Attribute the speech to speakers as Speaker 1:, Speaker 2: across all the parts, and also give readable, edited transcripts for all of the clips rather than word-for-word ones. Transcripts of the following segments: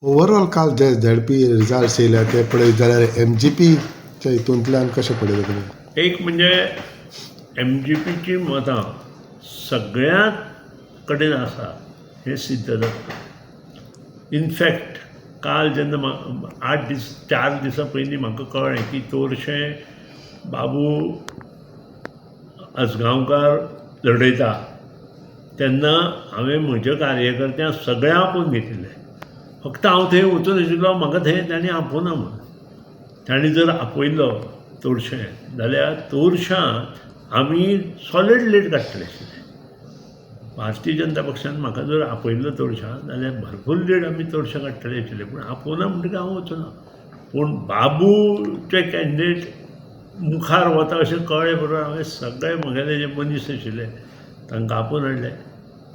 Speaker 1: Overall काल जे ZP results येयल्या ते पळयत जाल्यार MGPच्या हितूंतल्यान कशें पळयलें तुमी?
Speaker 2: एक म्हणजे MGPची मतां सगळ्यां कडेन आसा हें सिद्ध जाता. इनफॅक्ट काल जेन्ना 4 दिसां पयलीं म्हाका कळ्ळें की चडशे बाबू आसगांवकार लढयता तेन्ना हांवें म्हज्या कार्यकर्त्यांक सगळ्यांक आपोवन घेतिल्लें. फक्त हांव थंय वचून आशिल्लो, म्हाका थंय तांणी आपोवना म्हूण. तांणी जर आपयलो चडशें जाल्यार चडशांक आमी सॉलीड लीड काडटले आशिल्ले. भारतीय जनता पक्षान म्हाका जर आपयल्लो चडशांक जाल्यार भरपूर लीड आमी चडशे काडटले आशिल्ले, पूण आपोवना म्हणटकीर हांव वचूना. पूण बाबूचे कॅन्डिडेट मुखार वता अशें कळ्ळे बरोबर हांवें सगळे म्हगेले जे मनीस आशिल्ले तांकां आपोवन हाडले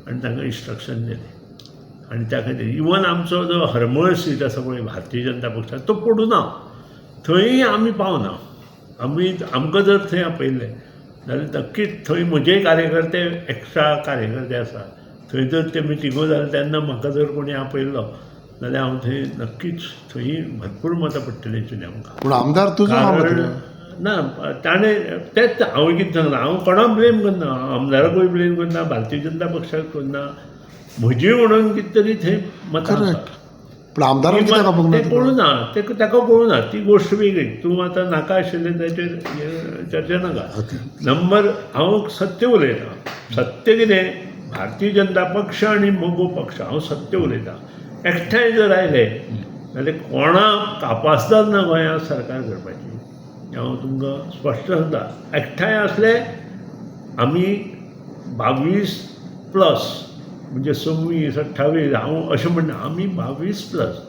Speaker 2: आनी तांकां इन्स्ट्रक्शन दिलें. आनी त्या खातीर इवन आमचो जो हरमळ सीट आसा पळय भारतीय जनता पक्षाक तो पडूना, थंय आमी पावना. आमकां जर थंय आपयल्लें जाल्यार नक्कीच थंय म्हजे कार्यकर्ते एक्स्ट्रा कार्यकर्ते आसा, थंय जर ते मिटिंगो जाले तेन्ना म्हाका जर कोणी आपयल्लो जाल्यार हांव थंय नक्कीच थंय भरपूर मतां पडटलीं आशिल्लीं आमकां.
Speaker 1: पूण आमदार तुजो
Speaker 2: ना ताणें तेंच हांवें कितें सांगलां, हांव कोणाक ब्लेम करना, आमदाराकूय ब्लेम करना, भारतीय जनता पक्षाक करना. म्हजी म्हणून कितें तरी थंय मतां आसा.
Speaker 1: पूण आमदाराक कित्याक आपोवंक ना?
Speaker 2: तें कळुना, ताका कळुना, ती गोश्ट वेगळी. तूं आतां नाका आशिल्लें ताचेर चर्चा नाका. नंबर हांव सत्य उलयतां. सत्य कितें? भारतीय जनता पक्ष आनी मोगो पक्ष हांव सत्य उलयतां. एकठांय जर आयले जाल्यार कोणाक कापासदार ना गोंयांत सरकार करपाची. हांव तुमकां स्पश्ट सांगता. एकठांय असले आमी 22+ म्हणजे 26, 28 हांव अशें म्हणना, आमी 22+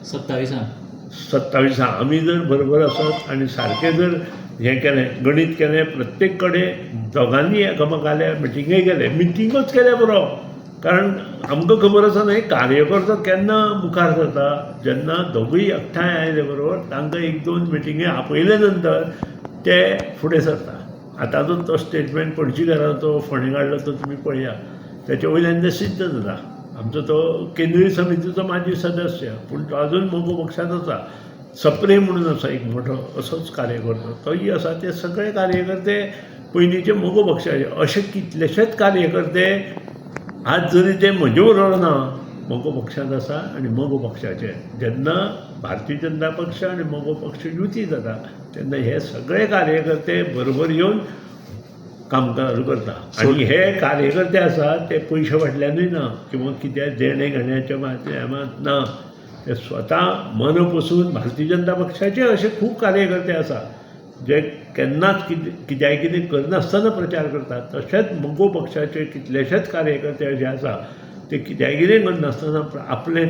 Speaker 2: 27 आमी जर बरोबर आसत आनी सारकें जर हें केलें, गणीत केलें, प्रत्येक कडेन दोगांनी एकामेकाल्या मिटिंगेक गेले, मिटिंगूच केले बरो. कारण आमकां खबर आसा न्हय कार्यकर्तो केन्ना मुखार सरता, जेन्ना दोगूय एकठांय आयले बरोबर तांकां 1-2 मिटिंगे आपयले नंतर ते फुडें सरता. आतांचो तो स्टेटमेंट पणजीकाराचो फोंडे काडलो तो तुमी पळया, त्याच्या वयल्यान तें सिद्ध जाता. आमचो तो केंद्रीय समितीचो माजी सदस्य, पूण तो आजून मोगो पक्षांत आसा. सप्रे म्हणून आसा एक मोठो असोच कार्यकर्तो, तोय आसा. ते सगळे कार्यकर्ते पयलींचे मोगो पक्षाचे. अशे कितलेशेच कार्यकर्ते आज जरी ते म्हजे बरोबर ना, मोगो पक्षांत आसा आनी मोगो पक्षाचे. जेन्ना भारतीय जनता पक्ष आनी मोगो पक्ष युती जाता तेन्ना हे सगळे कार्यकर्ते बरोबर येवन काम करता. आनी हे कार्यकर्ते आसा ते पयशे फाटल्यानूय ना किंवा कित्या देणे घेण्याच्या माध्यमांत ना. ते स्वता मन पसून भारतीय जनता पक्षाचे असे खूब कार्यकर्ते आसा जे केन्नाच कित्याय कितें करनासतना प्रचार करतात. तशेंच मोगो पक्षाचे कितलेशेच कार्यकर्ते अशे आसा ते कित्याय कितें करनासतना आपलें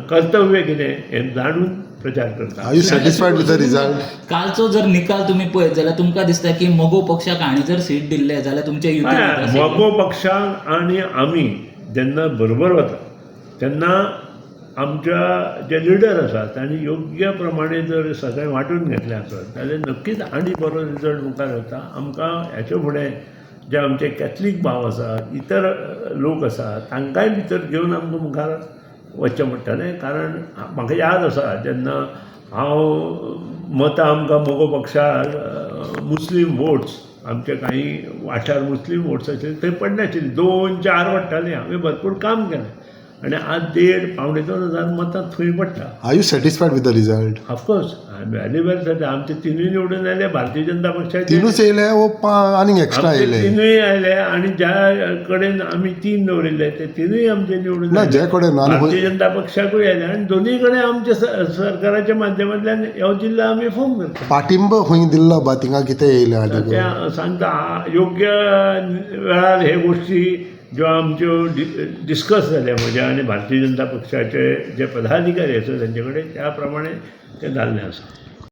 Speaker 2: कर्तव्य कितें हें जाणून प्रचार करता.
Speaker 1: Are you satisfied with the result?
Speaker 3: कालचो जर निकाल तुम्ही पळयत जाल्यार तुमकां दिसता की मोगो पक्षाक हांणी जर सीट दिल्ले जाल्यार तुमच्या युतीन
Speaker 2: मोगो पक्षाक आनी आमी जेन्ना बरोबर वता तेन्ना आमच्या जे लिडर आसात तांणी योग्य प्रमाणे जर सगळें वांटून घेतलें आसत जाल्यार नक्कीच आनी बरो रिजल्ट मुखार येता. आमकां हेचे फुडें जे आमचे कॅथलीक भाव आसात, इतर लोक आसात, तांकांय भितर घेवन आमकां मुखार वचचें पडटलें. कारण म्हाका याद आसा जेन्ना हांव मतां आमकां मोगो पक्षाक मुस्लीम वोट्स आमचे काही वाठार मुस्लीम वोट्स आशिल्ले थंय पडले आशिल्ले, 2-4 पडटालीं. हांवें भरपूर काम केलें आनी आज 1.5-1.5 मतां थंय पडटा.
Speaker 1: Are you satisfied with the result?
Speaker 2: Of course I am very well satisfied. आमचे तिनूय निवडून आयले भारतीय जनता पक्षाचे.
Speaker 1: तिनूच येयले वो आनीक एक्स्ट्रा येयले?
Speaker 2: तिनूय आयले आनी ज्या कडेन आमी 3 दवरिल्ले ते तिनूय आमचे निवडून
Speaker 1: ना, जे कडेन
Speaker 2: भारतीय जनता पक्षाकूय आयले आनी दोनूय कडेन आमच्या सरकाराच्या माध्यमांतल्यान ह्यो जिल्लो आमी फॉर्म करता.
Speaker 1: पाठिंबो खंय दिल्लो बा थिंगा कितें येयलें?
Speaker 2: तें सांगता योग्य वेळार हे गोश्टी ज्यो आमच्यो डिस्कस जाल्या म्हज्या आनी भारतीय जनता पक्षाचे जे पदाधिकारी आसात तांचे कडेन त्या प्रमाणे तें जाल्लें आसा.